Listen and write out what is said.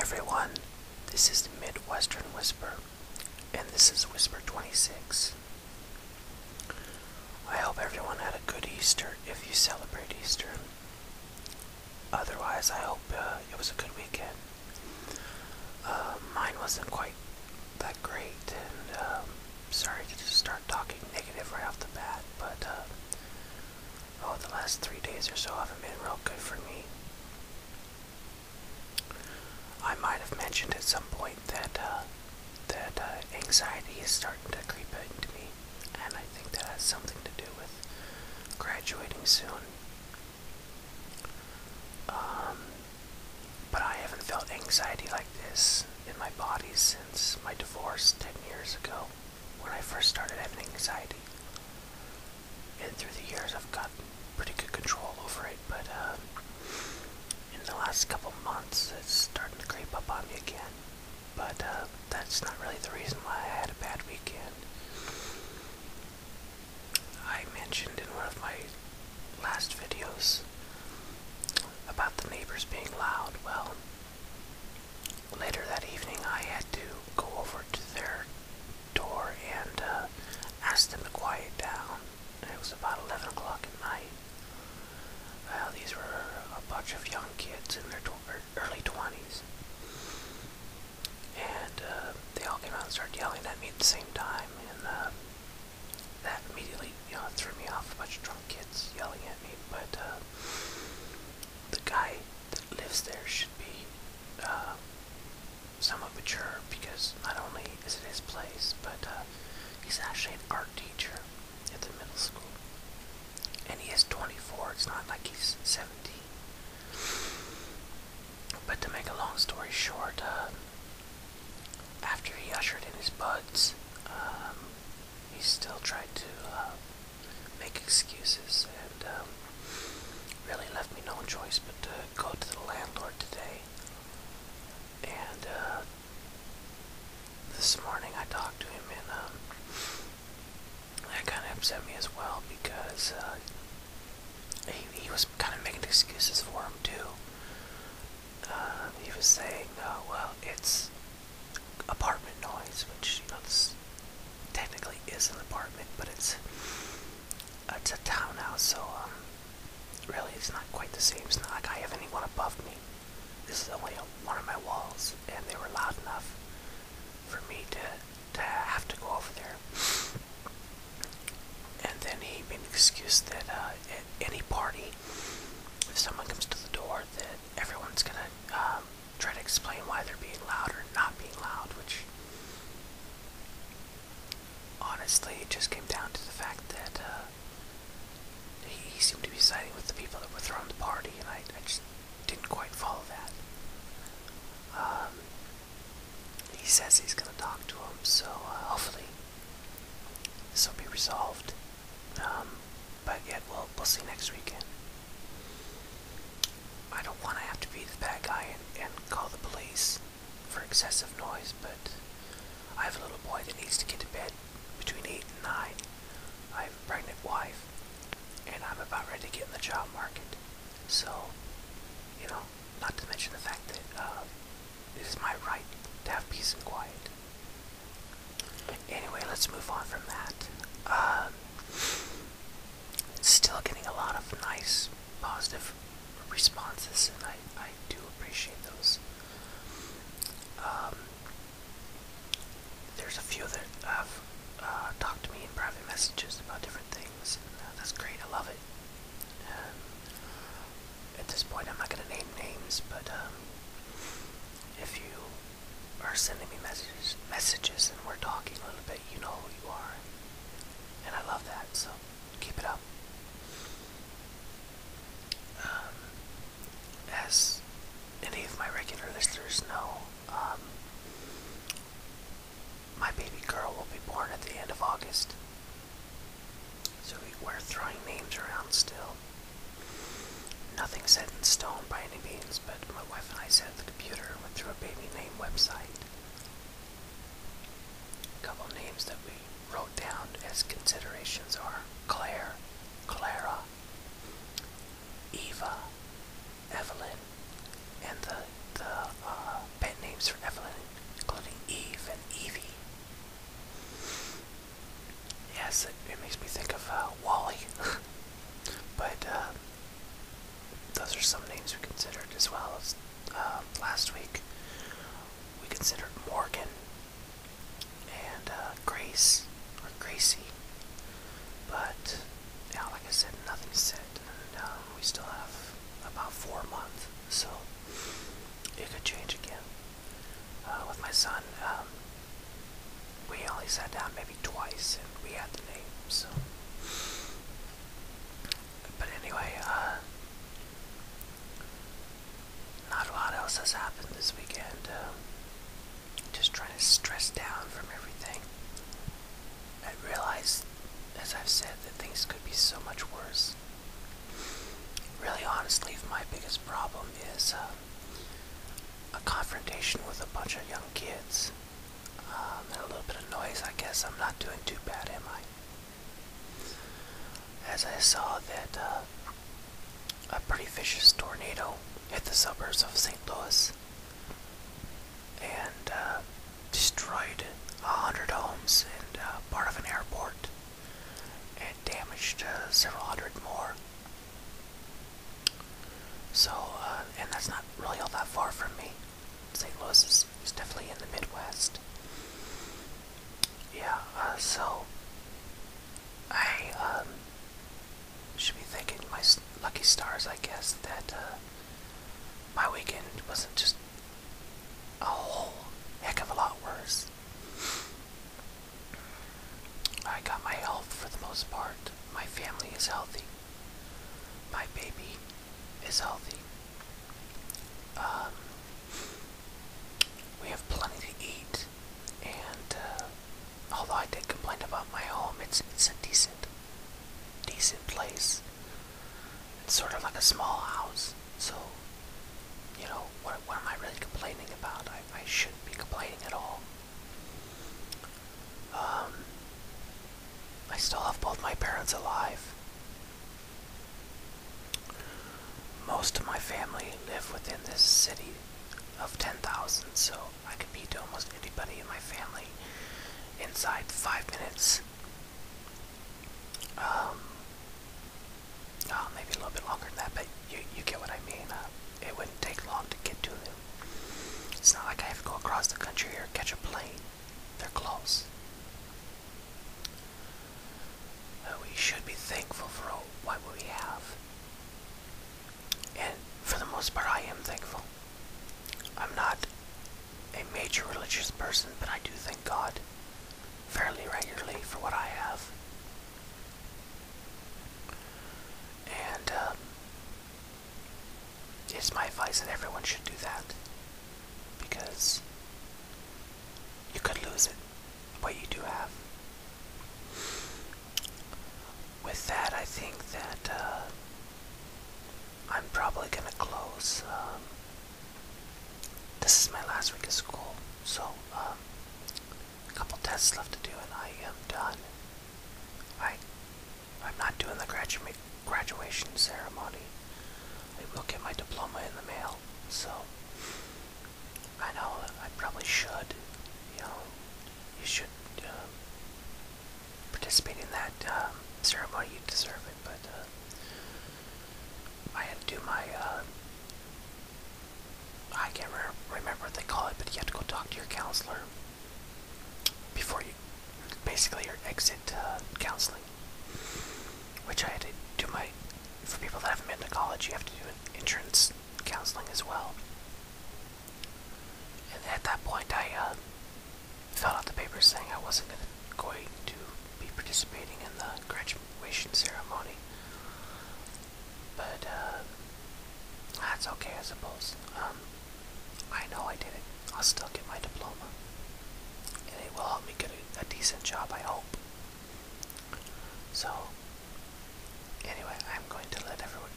everyone, this is the Midwestern Whisper, and this is Whisper 26. I hope everyone had a good Easter if you celebrate Easter. Otherwise, I hope it was a good weekend. Mine wasn't quite that great, and sorry to just start talking negative right off the bat, but the last 3 days or so haven't been real good for me. I might have mentioned at some point that anxiety is starting to creep into me, and I think that has something to do with graduating soon. But I haven't felt anxiety like this in my body since my divorce 10 years ago, when I first started having anxiety. And through the years I've gotten pretty good control over it, but in the last couple months it's starting to creep up on me again. But that's not really the reason why I had a bad weekend. I mentioned in one of my last videos about the neighbors being loud. Well, later that evening I had to go over to their door and ask them to quiet down. It was about 11 o'clock at night. Well, these were a bunch of young kids in their early 20s. And they all came out and started yelling at me at the same time, and that immediately, threw me off. A bunch of drunk kids yelling at me, but the guy that lives there should be somewhat mature, because not only is it his place, but he's actually an art teacher at the middle school, and he is 24. It's not like he's 17. But to make a long story short, after he ushered in his buds, he still tried to make excuses, and really left me no choice but to go to the landlord today. And this morning I talked to him, and that kind of upset me as well, because he was kind of making excuses for him too. He was saying, well, it's apartment noise, which, this technically is an apartment, but it's a townhouse, so really it's not quite the same. It's not like I have anyone above me. This is only one of my walls, and they were loud enough for me to have to go over there. And then he made an excuse that at any party, if someone comes to the door, that everyone's gonna try to explain why they're being loud or not being loud, which honestly it just came down to the fact that he seemed to be siding with the people that were throwing the party, and I just didn't quite follow that. He says he's going to talk to him, so hopefully this will be resolved. But yet we'll see next weekend. I don't want to have to be the bad guy and call the police for excessive noise, but I have a little boy that needs to get to bed between 8 and 9. I have a pregnant wife, and I'm about ready to get in the job market. So, not to mention the fact that it is my right to have peace and quiet. Anyway, let's move on from that. Still getting a lot of nice, positive responses, and I do appreciate those. There's a few that have talked to me in private messages about different things, and that's great. I love it. At this point, I'm not going to name names, but if you are sending me messages and we're talking a little bit, you know who you are, and I love that, so keep it up. As any of my regular listeners know, my baby girl will be born at the end of August, so we're throwing names around still. Nothing set in stone by any means, but my wife and I sat at the computer and went through a baby name website. A couple names that we wrote down as considerations are Claire, Clara, Eva, Evelyn, and the pet last week, we considered Morgan and Grace, or Gracie, but yeah, like I said, nothing's set, and we still have about 4 months, so it could change again. With my son, we only sat down maybe twice, and we had the name, so. But anyway, not a lot else has happened this weekend. Just trying to stress down from everything. I realize, as I've said, that things could be so much worse. Really, honestly, my biggest problem is a confrontation with a bunch of young kids. And a little bit of noise. I guess I'm not doing too bad, am I? As I saw that a pretty vicious tornado hit the suburbs of St. Louis and destroyed 100 homes and part of an airport and damaged several hundred more. So, and that's not really all that far from me. St. Louis is definitely in the Midwest. Yeah, so I should be thanking my lucky stars, I guess, that my weekend wasn't just a whole heck of a lot worse. I got my health for the most part. My family is healthy. My baby is healthy. We have plenty to eat, and although I did complain about my home, it's a decent place. It's sort of like a small house, so, you know, what am I really complaining about? I shouldn't be complaining at all. I still have both my parents alive. Most of my family live within this city of 10,000, so I could beat almost anybody in my family inside 5 minutes. Maybe a little bit longer than that, but you get what I mean. It wouldn't take long to get to them. It's not like I have to go across the country or catch a plane. They're close. We should be thankful for what we have. And for the most part, I am thankful. I'm not a major religious person, but I do thank God fairly regularly for what I have. And it's my advice that everyone should do that, because you could lose it, what you do have. With that, I think that I'm probably going to close. This is my last week of school, so a couple tests left to do and I am done. I'm not doing the graduation ceremony. I will get my diploma in the mail, so I know I probably should, you know, you should participate in that ceremony. You deserve it, but I had to do my I can't remember what they call it, but you have to go talk to your counselor before you, basically your exit counseling, which I had to do for people that haven't been to college, you have to do an entrance counseling as well. And at that point, I filled out the paper saying I wasn't going to be participating in the graduation ceremony. But that's okay, I suppose. I know I did it. I'll still get my diploma, and it will help me get a decent job, I hope. So, anyway, I'm going to let everyone